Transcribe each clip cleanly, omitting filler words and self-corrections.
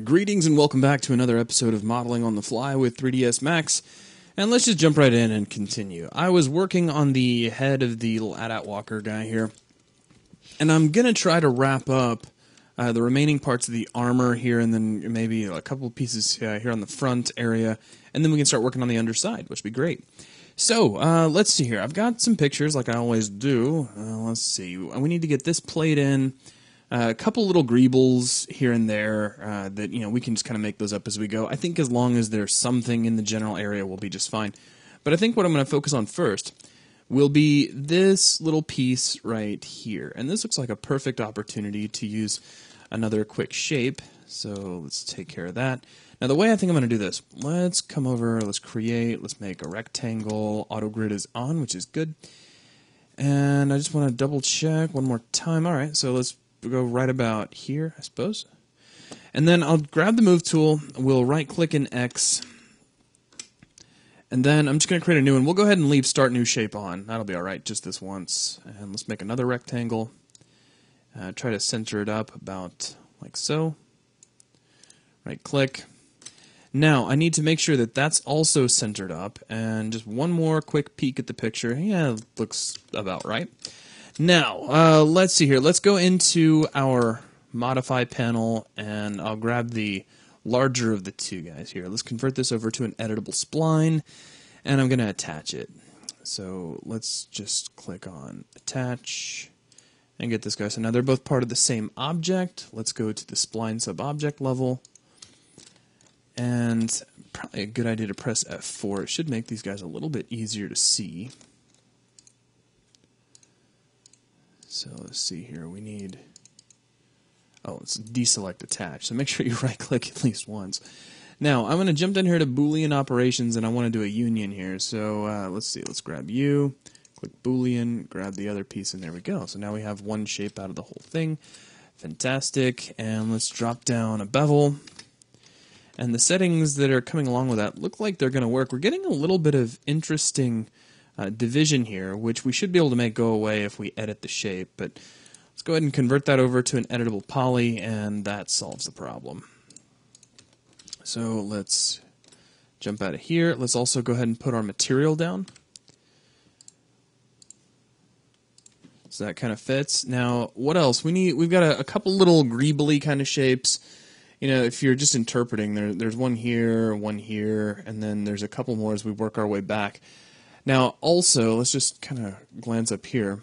Greetings and welcome back to another episode of Modeling on the Fly with 3ds Max. And let's just jump right in and continue. I was working on the head of the AT-AT walker guy here. And I'm going to try to wrap up the remaining parts of the armor here, and then maybe a couple of pieces here on the front area. And then we can start working on the underside, which would be great. So, let's see here. I've got some pictures like I always do. Let's see. We need to get this plate in. A couple little greebles here and there that, we can just kind of make those up as we go. I think as long as there's something in the general area, we'll be just fine. But I think what I'm going to focus on first will be this little piece right here. And this looks like a perfect opportunity to use another quick shape. So let's take care of that. Now the way I think I'm going to do this, let's come over, let's create, let's make a rectangle. Auto grid is on, which is good. And I just want to double check one more time. All right, so let's go right about here, I suppose. And then I'll grab the move tool, we'll right click in X, and then I'm just going to create a new one. We'll go ahead and leave start new shape on. That'll be alright just this once. And let's make another rectangle. Try to center it up about like so. Right click. Now I need to make sure that that's also centered up, and just one more quick peek at the picture. Yeah, it looks about right. Now, let's see here. Let's go into our modify panel, and I'll grab the larger of the two guys here. Let's convert this over to an editable spline, and I'm going to attach it. So let's just click on attach and get this guy. So now they're both part of the same object. Let's go to the spline sub-object level, and probably a good idea to press F4. It should make these guys a little bit easier to see. So let's see here, we need, let's deselect attach, so make sure you right click at least once. Now I'm going to jump down here to Boolean operations, and I want to do a union here, so let's see, let's grab U, click Boolean, grab the other piece, and there we go. So now we have one shape out of the whole thing. Fantastic. And let's drop down a bevel, and the settings that are coming along with that look like they're going to work. We're getting a little bit of interesting division here, which we should be able to make go away if we edit the shape, but let's go ahead and convert that over to an editable poly, and that solves the problem. So let's jump out of here. Let's also go ahead and put our material down. So that kind of fits. Now, what else? We've got a couple little greebly kind of shapes. If you're just interpreting, there's one here, and then there's a couple more as we work our way back. Now, also, let's just kind of glance up here.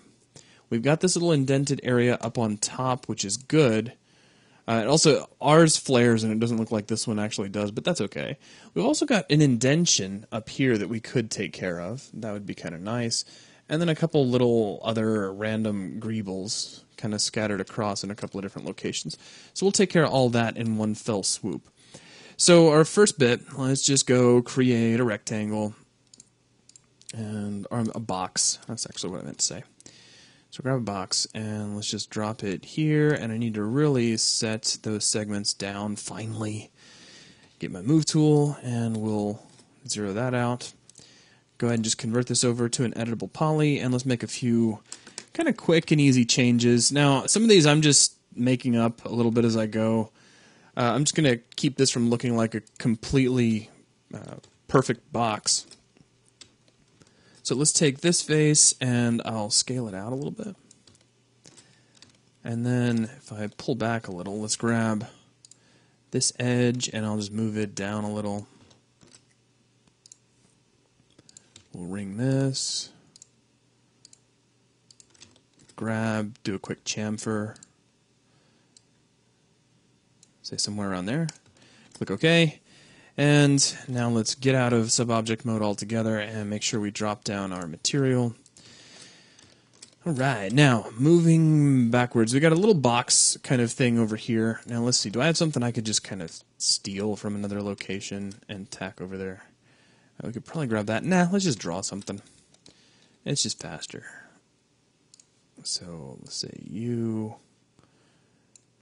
We've got this little indented area up on top, which is good. Also, ours flares, and it doesn't look like this one actually does, but that's okay. We've also got an indentation up here that we could take care of. That would be kind of nice. And then a couple little other random greebles kind of scattered across in a couple of different locations. So we'll take care of all that in one fell swoop. So our first bit, let's just go create a rectangle. Or a box. That's actually what I meant to say. So grab a box, and let's just drop it here, and I need to really set those segments down finally. Get my move tool, and we'll zero that out. Go ahead and just convert this over to an editable poly, and let's make a few kind of quick and easy changes. Now, some of these I'm just making up a little bit as I go. I'm just going to keep this from looking like a completely perfect box. So let's take this face, and I'll scale it out a little bit. And then if I pull back a little, let's grab this edge, and I'll just move it down a little. We'll ring this. Grab, do a quick chamfer. Say somewhere around there. Click OK. And now let's get out of sub-object mode altogether and make sure we drop down our material. Alright, now moving backwards, we got a little box kind of thing over here. Now let's see, do I have something I could just kind of steal from another location and tack over there? We could probably grab that. Nah, let's just draw something. It's just faster. So let's say U.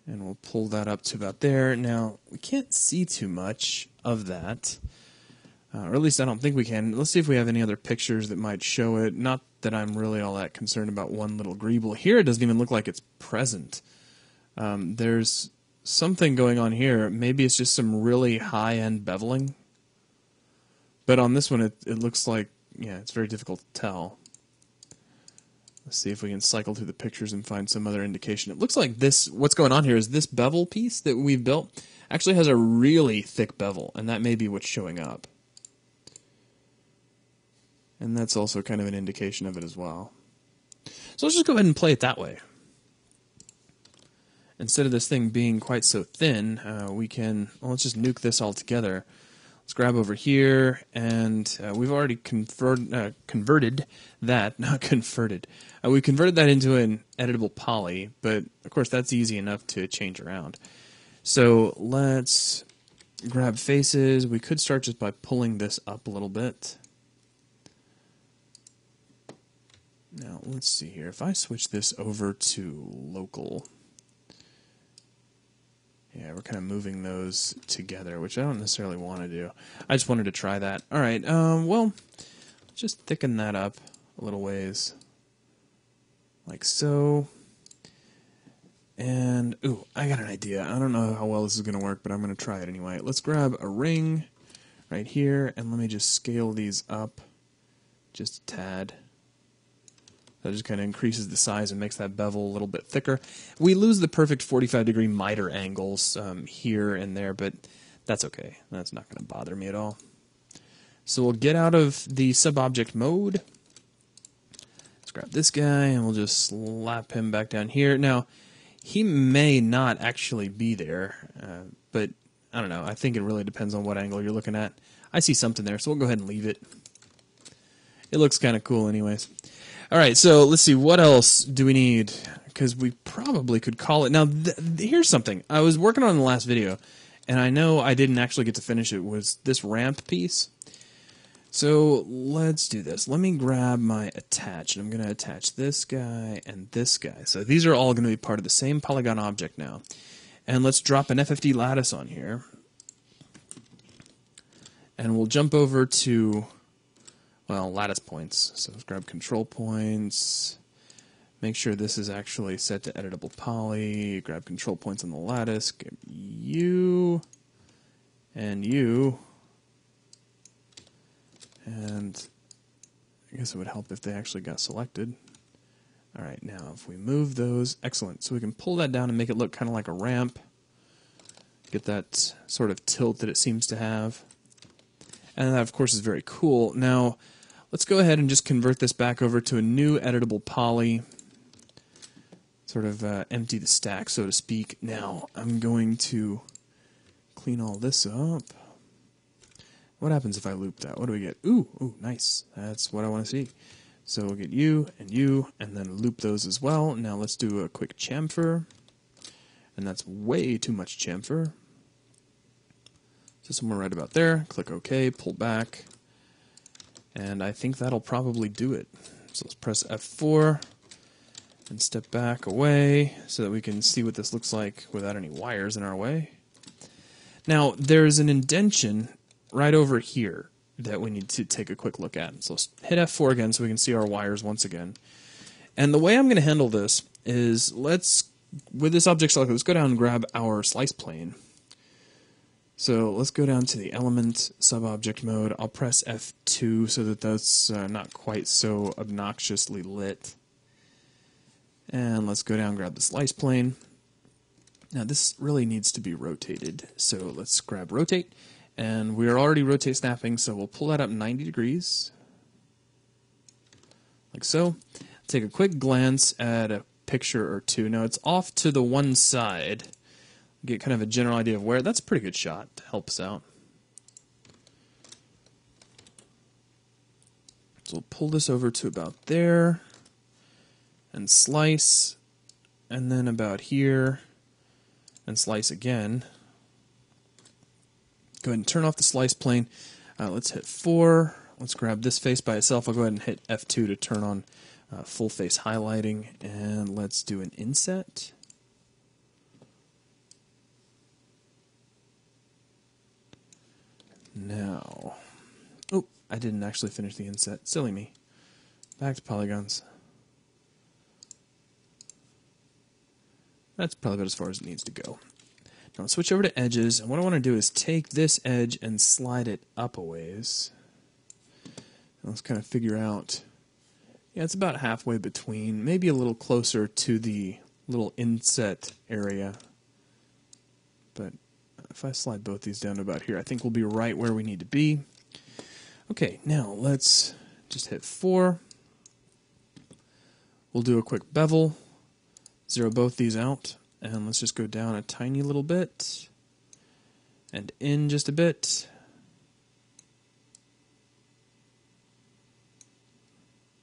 And we'll pull that up to about there. Now, we can't see too much of that. Or at least I don't think we can. Let's see if we have any other pictures that might show it. Not that I'm really all that concerned about one little greeble. Here it doesn't even look like it's present. There's something going on here. Maybe it's just some really high-end beveling. But on this one, it looks like, yeah, it's very difficult to tell. Let's see if we can cycle through the pictures and find some other indication. It looks like this, what's going on here is this bevel piece that we've built actually has a really thick bevel, and that may be what's showing up. And that's also kind of an indication of it as well. So let's just go ahead and play it that way. Instead of this thing being quite so thin, we can, well, let's just nuke this all together. Let's grab over here, and we've already converted that, not converted. We converted that into an editable poly, but of course that's easy enough to change around. So let's grab faces. We could start just by pulling this up a little bit. Now let's see here. If I switch this over to local, yeah, we're kind of moving those together, which I don't necessarily want to do. I just wanted to try that. All right, well, just thicken that up a little ways, like so. And, ooh, I got an idea. I don't know how well this is going to work, but I'm going to try it anyway. Let's grab a ring right here, and let me just scale these up just a tad. That just kind of increases the size and makes that bevel a little bit thicker. We lose the perfect 45-degree miter angles here and there, but that's okay. That's not going to bother me at all. So we'll get out of the sub-object mode. Let's grab this guy, and we'll just slap him back down here. Now, he may not actually be there, but I don't know. I think it really depends on what angle you're looking at. I see something there, so we'll go ahead and leave it. It looks kind of cool anyways. All right, so let's see. What else do we need? Because we probably could call it. Now, here's something. I was working on the last video, and I know I didn't actually get to finish it, was this ramp piece. So let's do this. Let me grab my attach, and I'm going to attach this guy and this guy. So these are all going to be part of the same polygon object now. And let's drop an FFD lattice on here. And we'll jump over to, well, lattice points. So let's grab control points. Make sure this is actually set to editable poly. Grab control points on the lattice. Get you and you. And I guess it would help if they actually got selected. All right, now if we move those, excellent. So we can pull that down and make it look kind of like a ramp. Get that sort of tilt that it seems to have. And that, of course, is very cool. Now, let's go ahead and just convert this back over to a new editable poly. Sort of empty the stack, so to speak. Now, I'm going to clean all this up. What happens if I loop that? What do we get? Ooh, nice. That's what I want to see. So we'll get you, and then loop those as well. Now let's do a quick chamfer. And that's way too much chamfer. So somewhere right about there. Click OK, pull back. And I think that'll probably do it. So let's press F4 and step back away so that we can see what this looks like without any wires in our way. Now, there's an indentation right over here that we need to take a quick look at. So let's hit F4 again so we can see our wires once again. And the way I'm going to handle this is with this object selected, let's go down and grab our slice plane. So let's go down to the element sub-object mode. I'll press F2 so that that's not quite so obnoxiously lit. And let's go down and grab the slice plane. Now this really needs to be rotated. So let's grab rotate. And we're already rotate snapping, so we'll pull that up 90 degrees. Like so. Take a quick glance at a picture or two. Now it's off to the one side. Get kind of a general idea of where. That's a pretty good shot to help us out. So we'll pull this over to about there. And slice. And then about here. And slice again. Go ahead and turn off the slice plane. Let's hit 4. Let's grab this face by itself. I'll go ahead and hit F2 to turn on full face highlighting. And let's do an inset. Now, oh, I didn't actually finish the inset. Silly me. Back to polygons. That's probably about as far as it needs to go. I'll switch over to edges, and what I want to do is take this edge and slide it up a ways. Let's kind of figure out, yeah, it's about halfway between, maybe a little closer to the little inset area. But if I slide both these down to about here, I think we'll be right where we need to be. Okay, now let's just hit 4. We'll do a quick bevel, zero both these out, and let's just go down a tiny little bit, and in just a bit.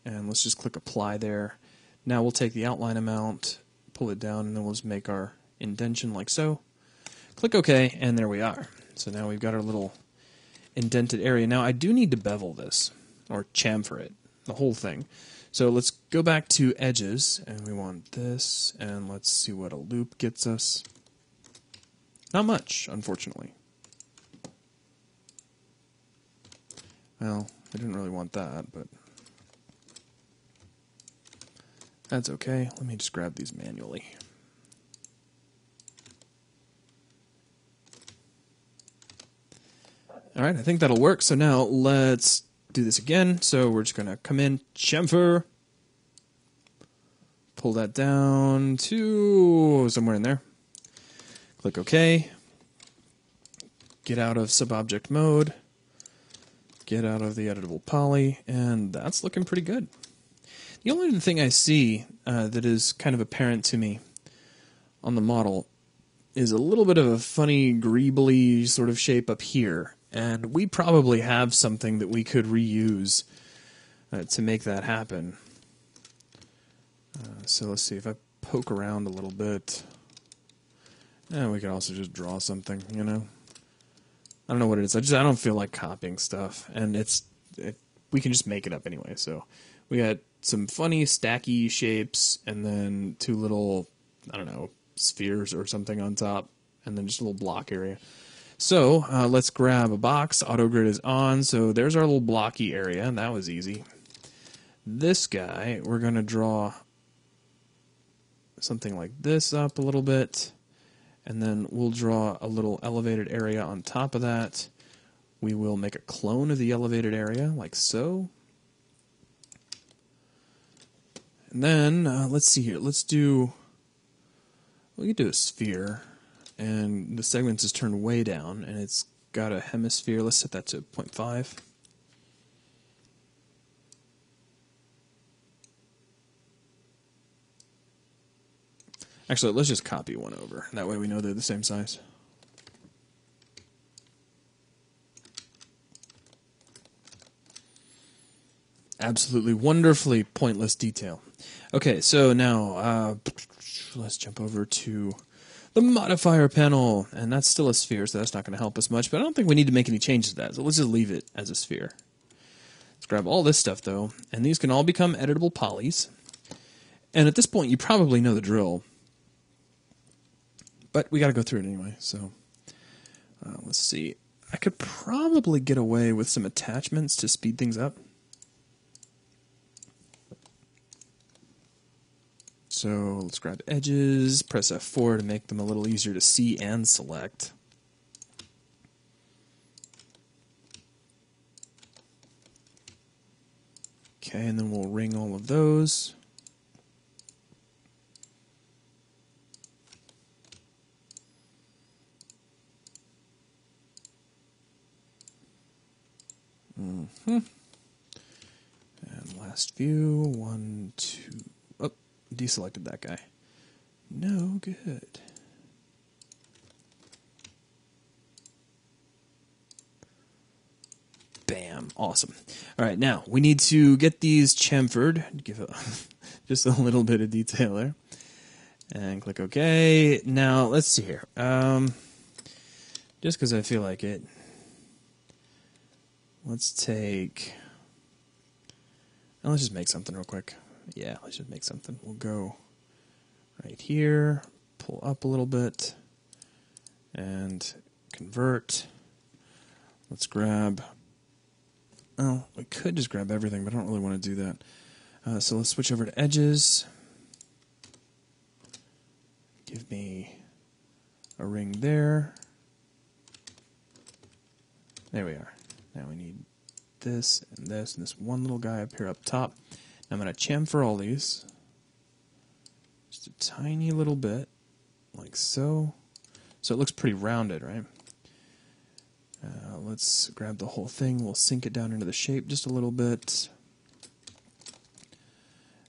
And let's just click apply there. Now we'll take the outline amount, pull it down, and then we'll just make our indentation like so. Click OK, and there we are. So now we've got our little indented area. Now I do need to bevel this, or chamfer it, the whole thing. So let's go back to edges, and we want this, and let's see what a loop gets us. Not much, unfortunately. Well, I didn't really want that, but that's okay. Let me just grab these manually. Alright, I think that'll work. So now let's do this again. So we're just going to come in, chamfer, pull that down to somewhere in there. Click OK. Get out of subobject mode. Get out of the editable poly, and that's looking pretty good. The only thing I see that is kind of apparent to me on the model is a little bit of a funny, greebly sort of shape up here. And we probably have something that we could reuse to make that happen. So let's see, if I poke around a little bit, and we could also just draw something, you know? I don't know what it is. I don't feel like copying stuff, and we can just make it up anyway. So we got some funny stacky shapes, and then 2 little, I don't know, spheres or something on top, and then just a little block area. So let's grab a box. Auto grid is on, so there's our little blocky area, and that was easy. This guy, we're going to draw something like this up a little bit, and then we'll draw a little elevated area on top of that. We will make a clone of the elevated area, like so. And then, let's see here, we could do a sphere. And the segments is turned way down, and it's got a hemisphere. Let's set that to 0.5. Actually, let's just copy one over. That way we know they're the same size. Absolutely wonderfully pointless detail. Okay, so now let's jump over to the modifier panel, and that's still a sphere, so that's not going to help us much, but I don't think we need to make any changes to that, so let's just leave it as a sphere. Let's grab all this stuff, though, and these can all become editable polys, and at this point, you probably know the drill, but we got to go through it anyway, so let's see. I could probably get away with some attachments to speed things up. So let's grab edges, press F4 to make them a little easier to see and select. Okay, and then we'll ring all of those. And last view, 1, 2. Oh, deselected that guy. No good. Bam, awesome. All right, now we need to get these chamfered. Give it just a little bit of detail there. And click OK. Now, let's see here. Just because I feel like it, let's take... Now let's just make something real quick. Yeah, let's just make something. We'll go right here, pull up a little bit, and convert. Let's grab... Oh, we could just grab everything, but I don't really want to do that. So let's switch over to edges. Give me a ring there. There we are. Now we need this and this one little guy up here up top. I'm going to chamfer all these. Just a tiny little bit, like so. So it looks pretty rounded, right? Let's grab the whole thing. We'll sink it down into the shape just a little bit.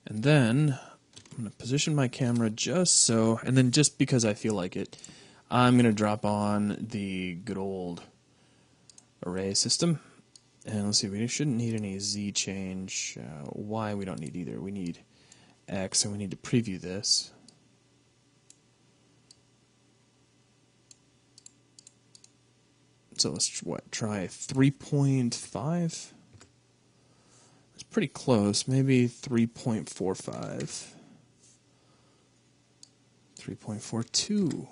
And then I'm going to position my camera just so, and then just because I feel like it, I'm going to drop on the good old array system. And let's see, we shouldn't need any Z change. Y we don't need either. We need X, and we need to preview this. So let's try 3.5? It's pretty close. Maybe 3.45. 3.42.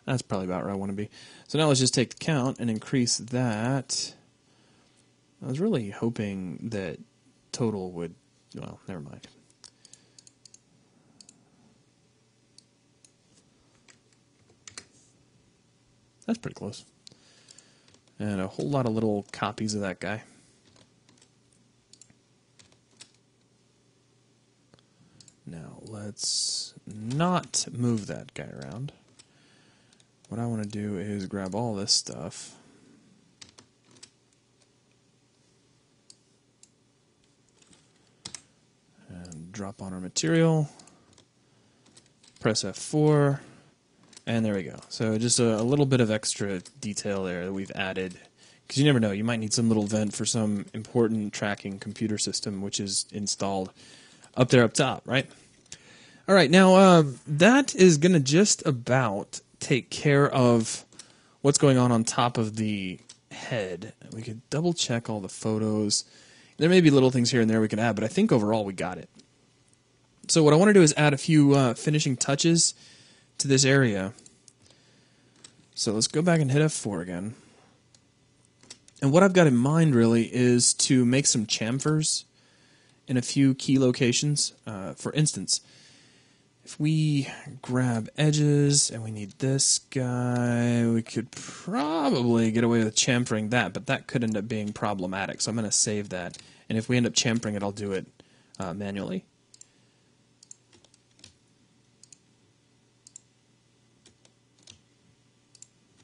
That's probably about where I want to be. So now let's just take the count and increase that. I was really hoping that total would, well, never mind. That's pretty close. And a whole lot of little copies of that guy. Now, let's not move that guy around. What I want to do is grab all this stuff. And drop on our material. Press F4. And there we go. So just a little bit of extra detail there that we've added. Because you never know, you might need some little vent for some important tracking computer system which is installed up there up top, right? All right, now that is going to just about take care of what's going on top of the head. We could double check all the photos. There may be little things here and there we can add, but I think overall we got it. So what I want to do is add a few finishing touches to this area. So let's go back and hit F4 again. And what I've got in mind really is to make some chamfers in a few key locations. For instance, if we grab edges and we need this guy, we could probably get away with chamfering that, but that could end up being problematic. So I'm going to save that. And if we end up chamfering it, I'll do it manually.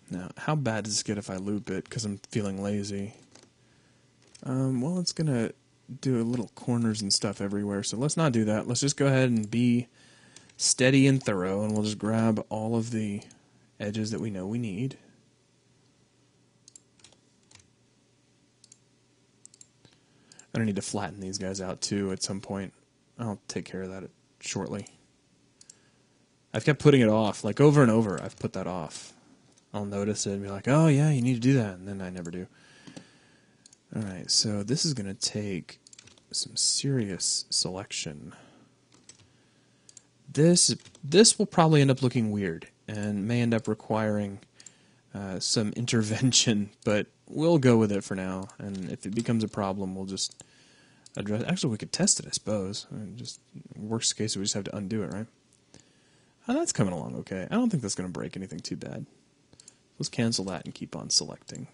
Now, how bad does this get if I loop it because I'm feeling lazy? Well, it's going to do little corners and stuff everywhere, so let's not do that. Let's just go ahead and be steady and thorough, and we'll just grab all of the edges that we know we need. I'm going to need to flatten these guys out, too, at some point. I'll take care of that shortly. I've kept putting it off. Like, over and over, I've put that off. I'll notice it and be like, oh yeah, you need to do that, and then I never do. Alright, so this is going to take some serious selection. This will probably end up looking weird, and may end up requiring some intervention, but we'll go with it for now, and if it becomes a problem, we'll just address it. Actually, we could test it, I suppose. Just worst case, we just have to undo it, right? Oh, that's coming along okay. I don't think that's going to break anything too bad. Let's cancel that and keep on selecting.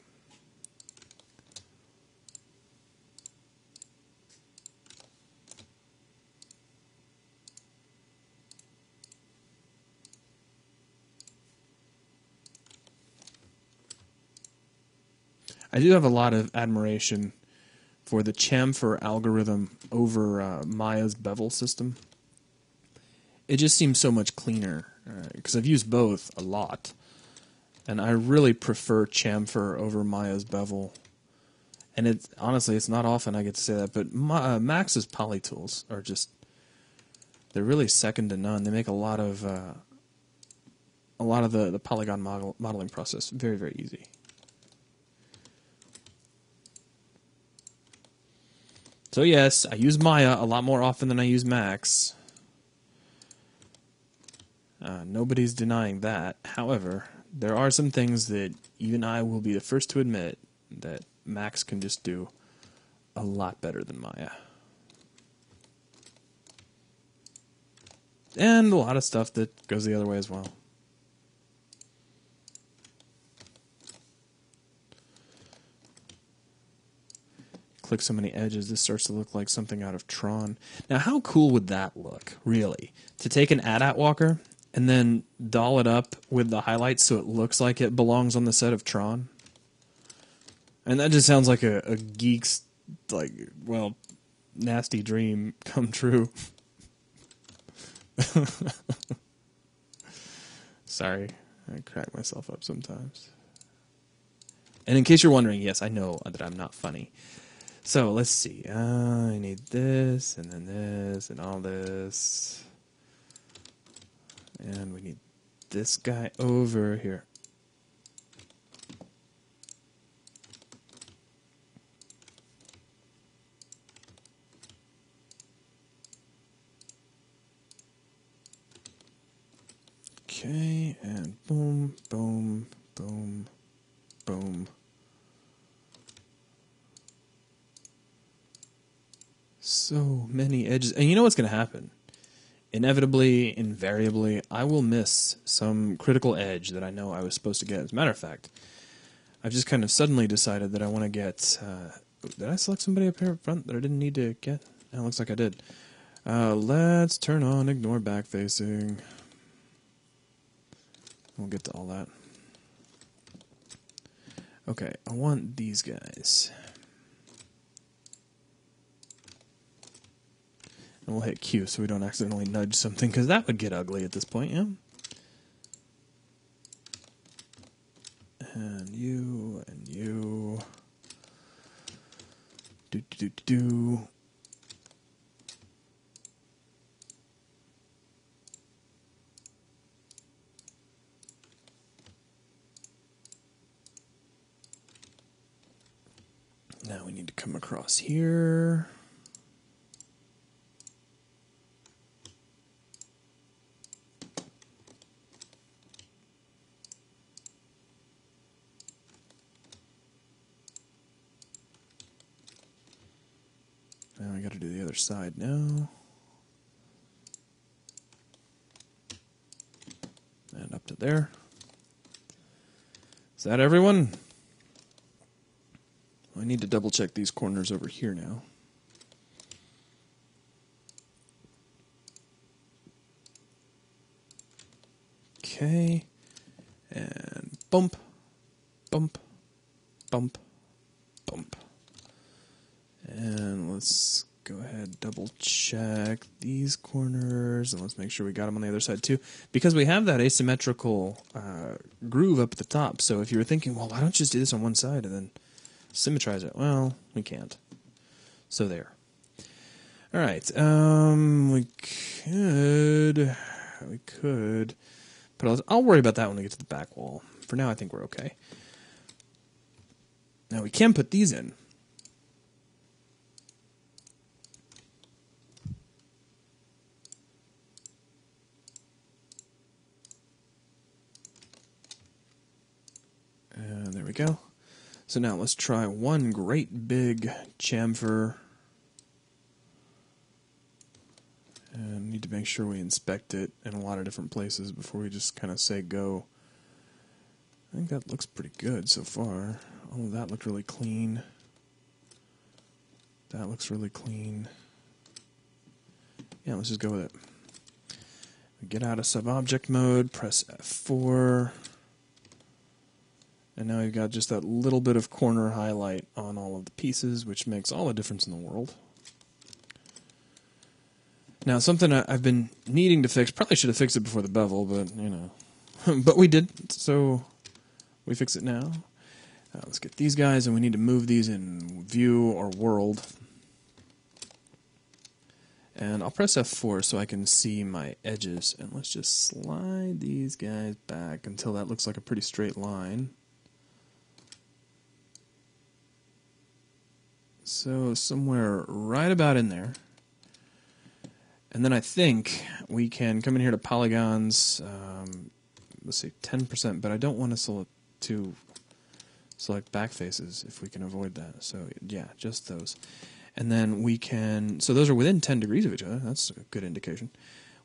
I do have a lot of admiration for the chamfer algorithm over Maya's bevel system. It just seems so much cleaner, because I've used both a lot. And I really prefer chamfer over Maya's bevel. And honestly, it's not often I get to say that, but Max's poly tools are just, they're really second to none. They make a lot of the polygon modeling process very, very easy. So yes, I use Maya a lot more often than I use Max. Nobody's denying that. However, there are some things that even I will be the first to admit that Max can just do a lot better than Maya. And a lot of stuff that goes the other way as well. click so many edges, this starts to look like something out of Tron. Now, how cool would that look, really? To take an AT-AT walker and then doll it up with the highlights so it looks like it belongs on the set of Tron? And that just sounds like a geek's, like, well, nasty dream come true. Sorry, I crack myself up sometimes. And in case you're wondering, yes, I know that I'm not funny. So let's see. I need this, and then this, and all this. And we need this guy over here. Okay, and boom, boom, boom, boom. So many edges. And you know what's going to happen? Inevitably, invariably, I will miss some critical edge that I know I was supposed to get. As a matter of fact, I've just kind of suddenly decided that I want to get... did I select somebody up here up front that I didn't need to get? It looks like I did. Let's turn on ignore backfacing. We'll get to all that. Okay, I want these guys. And we'll hit Q so we don't accidentally nudge something, because that would get ugly at this point, yeah? And you, and you. Do. Now we need to come across here. Now we got to do the other side now. And up to there. Is that everyone? I need to double check these corners over here now. Okay. And bump, bump, bump, bump. And let's go ahead, double check these corners, and let's make sure we got them on the other side too. Because we have that asymmetrical groove up at the top, so if you were thinking, well, why don't you just do this on one side and then symmetrize it? Well, we can't. So there. All right. We could, but I'll worry about that when we get to the back wall. For now, I think we're okay. Now we can put these in. And there we go. So now let's try one great big chamfer. And need to make sure we inspect it in a lot of different places before we just kind of say go. I think that looks pretty good so far. Oh, that looked really clean. That looks really clean. Yeah, let's just go with it. Get out of sub-object mode, press F4. And now we've got just that little bit of corner highlight on all of the pieces, which makes all the difference in the world. Now, something I've been needing to fix, probably should have fixed it before the bevel, but, you know. But we did, so we fix it now. Let's get these guys, and we need to move these in view or world. And I'll press F4 so I can see my edges. And let's just slide these guys back until that looks like a pretty straight line. So somewhere right about in there. And then I think we can come in here to polygons, let's say 10%, but I don't want to select back faces if we can avoid that. So yeah, just those. And then we can, so those are within 10 degrees of each other. That's a good indication.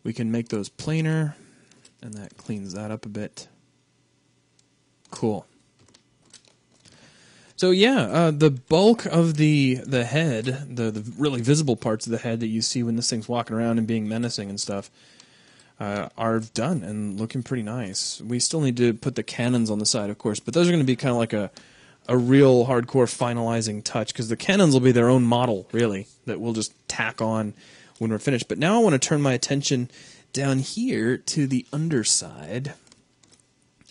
We can make those planar, and that cleans that up a bit. Cool. So yeah, the bulk of the head, the really visible parts of the head that you see when this thing's walking around and being menacing and stuff, are done and looking pretty nice. We still need to put the cannons on the side, of course, but those are going to be kind of like a real hardcore finalizing touch, because the cannons will be their own model, really, that we'll just tack on when we're finished. But now I want to turn my attention down here to the underside.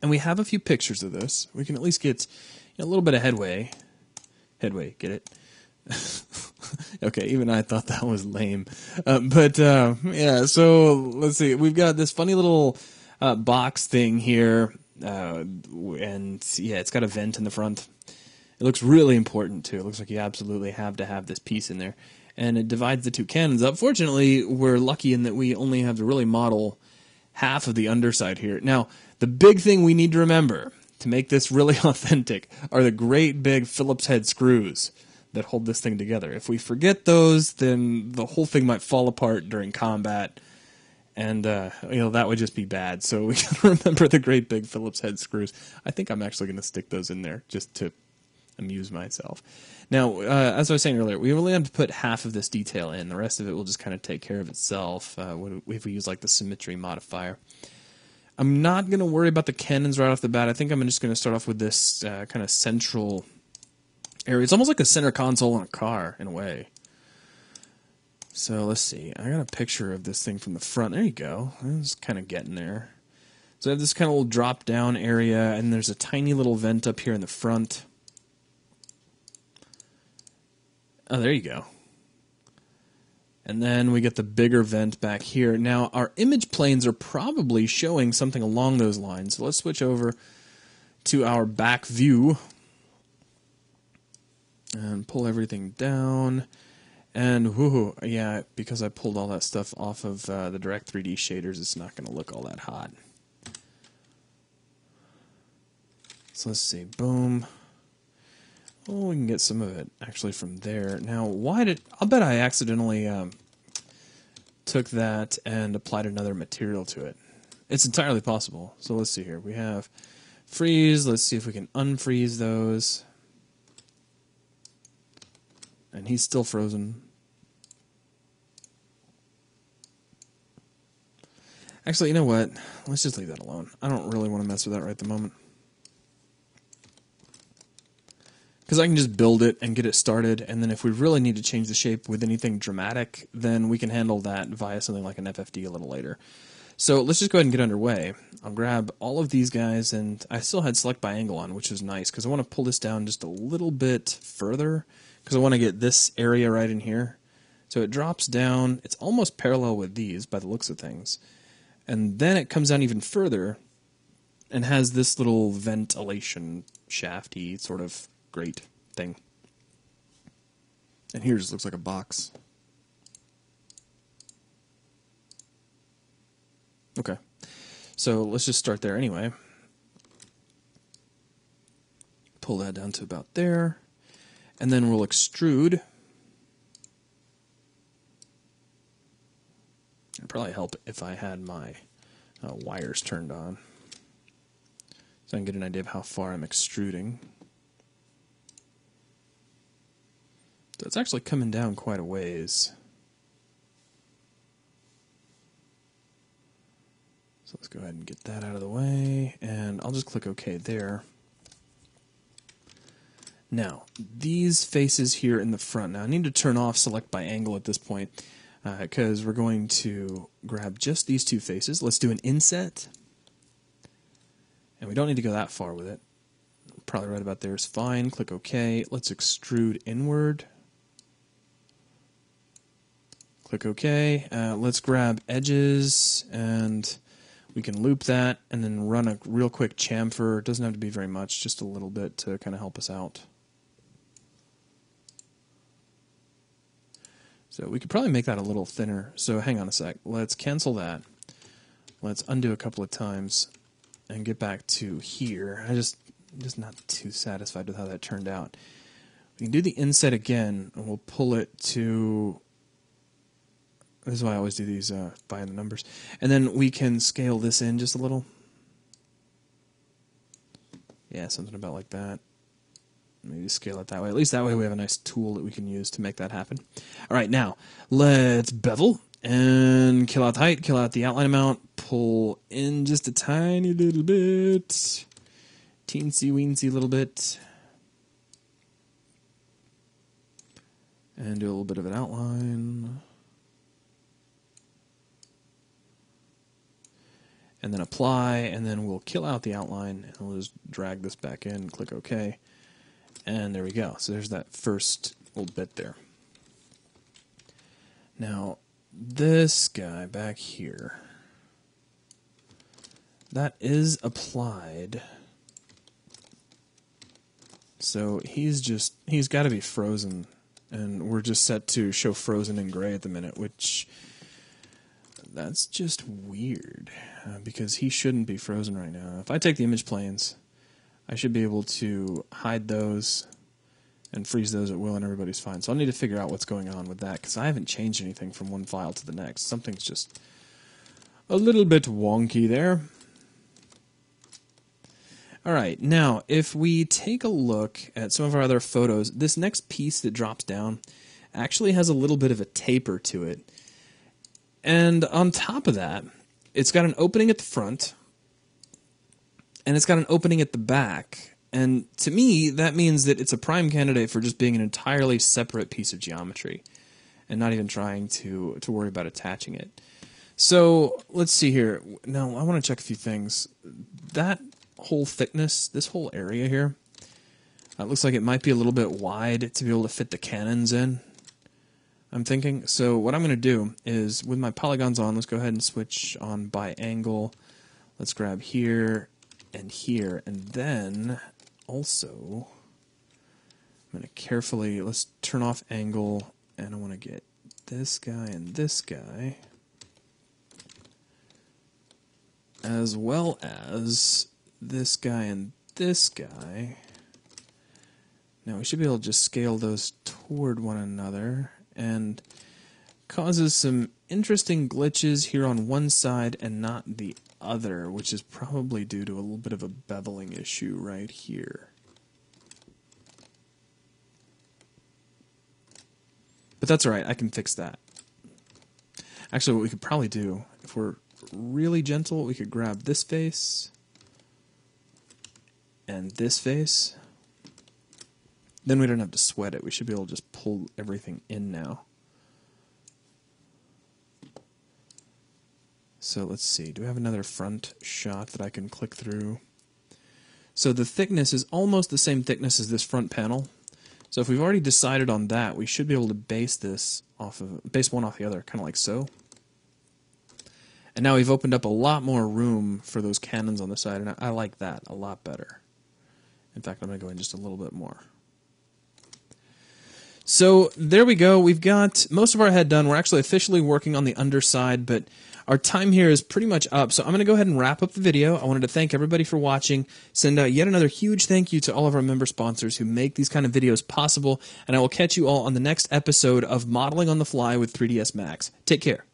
And we have a few pictures of this. We can at least get a little bit of headway. Headway, get it? Okay, even I thought that was lame. Yeah, so let's see. We've got this funny little box thing here. And yeah, it's got a vent in the front. It looks really important, too. It looks like you absolutely have to have this piece in there. And it divides the two cannons up. Fortunately, we're lucky in that we only have to really model half of the underside here. Now, the big thing we need to remember to make this really authentic are the great big Phillips head screws that hold this thing together. If we forget those, then the whole thing might fall apart during combat, and that would just be bad. So we got to remember the great big Phillips head screws. I think I'm actually going to stick those in there just to amuse myself. Now, as I was saying earlier, we really have to put half of this detail in. The rest of it will just kind of take care of itself if we use like the symmetry modifier. I'm not going to worry about the cannons right off the bat. I think I'm just going to start off with this kind of central area. It's almost like a center console on a car, in a way. So let's see. I got a picture of this thing from the front. There you go. It's kind of getting there. So I have this kind of little drop-down area, and there's a tiny little vent up here in the front. Oh, there you go. And then we get the bigger vent back here. Now, our image planes are probably showing something along those lines. So let's switch over to our back view and pull everything down. And, yeah, because I pulled all that stuff off of the Direct 3D shaders, it's not going to look all that hot. So let's see. Boom. Oh, we can get some of it actually from there. Now, I'll bet I accidentally took that and applied another material to it. It's entirely possible. So let's see here. We have freeze. Let's see if we can unfreeze those. And he's still frozen. Actually, you know what? Let's just leave that alone. I don't really want to mess with that right at the moment. Because I can just build it and get it started, and then if we really need to change the shape with anything dramatic, then we can handle that via something like an FFD a little later. So let's just go ahead and get underway. I'll grab all of these guys, and I still had select by angle on, which is nice, because I want to pull this down just a little bit further, because I want to get this area right in here. So it drops down. It's almost parallel with these by the looks of things. And then it comes down even further and has this little ventilation shafty sort of great thing. And here just looks like a box. Okay. So let's just start there anyway. Pull that down to about there. And then we'll extrude. It'd probably help if I had my wires turned on, so I can get an idea of how far I'm extruding. So it's actually coming down quite a ways. So let's go ahead and get that out of the way, and I'll just click OK there. Now, these faces here in the front. Now, I need to turn off select by angle at this point, because we're going to grab just these two faces. Let's do an inset. And we don't need to go that far with it. Probably right about there is fine. Click OK. Let's extrude inward. Click OK. Let's grab edges, and we can loop that, and then run a real quick chamfer. It doesn't have to be very much, just a little bit to kind of help us out. So we could probably make that a little thinner. So hang on a sec. Let's cancel that. Let's undo a couple of times and get back to here. I'm just not too satisfied with how that turned out. We can do the inset again, and we'll pull it to... This is why I always do these by the numbers. And then we can scale this in just a little. Yeah, something about like that. Maybe scale it that way. At least that way we have a nice tool that we can use to make that happen. All right, now let's bevel and kill out the height, kill out the outline amount, pull in just a tiny little bit, teensy weensy little bit, and do a little bit of an outline. And then apply, and then we'll kill out the outline, and we'll just drag this back in, click OK, and there we go. So there's that first little bit there. Now, this guy back here, that is applied. So he's got to be frozen, and we're just set to show frozen in gray at the minute, which that's just weird, because he shouldn't be frozen right now. If I take the image planes, I should be able to hide those and freeze those at will, and everybody's fine. So I'll need to figure out what's going on with that, because I haven't changed anything from one file to the next. Something's just a little bit wonky there. All right, now if we take a look at some of our other photos, this next piece that drops down actually has a little bit of a taper to it. And on top of that, it's got an opening at the front, and it's got an opening at the back. And to me, that means that it's a prime candidate for just being an entirely separate piece of geometry and not even trying to worry about attaching it. So let's see here. Now, I want to check a few things. That whole thickness, this whole area here, it looks like it might be a little bit wide to be able to fit the cannons in, I'm thinking. So what I'm going to do is, with my polygons on, let's go ahead and switch on by angle. Let's grab here and here, and then also I'm going to carefully, let's turn off angle, and I want to get this guy and this guy, as well as this guy and this guy. Now we should be able to just scale those toward one another, and causes some interesting glitches here on one side and not the other, which is probably due to a little bit of a beveling issue right here. But that's all right, I can fix that. Actually, what we could probably do, if we're really gentle, we could grab this face and this face. Then we don't have to sweat it. We should be able to just pull everything in now. So let's see. Do we have another front shot that I can click through? So the thickness is almost the same thickness as this front panel. So if we've already decided on that, we should be able to base this off of, base one off the other, kind of like so. And now we've opened up a lot more room for those cannons on the side, and I like that a lot better. In fact, I'm going to go in just a little bit more. So there we go. We've got most of our head done. We're actually officially working on the underside, but our time here is pretty much up. So I'm going to go ahead and wrap up the video. I wanted to thank everybody for watching. Send out yet another huge thank you to all of our member sponsors who make these kind of videos possible. And I will catch you all on the next episode of Modeling on the Fly with 3ds Max. Take care.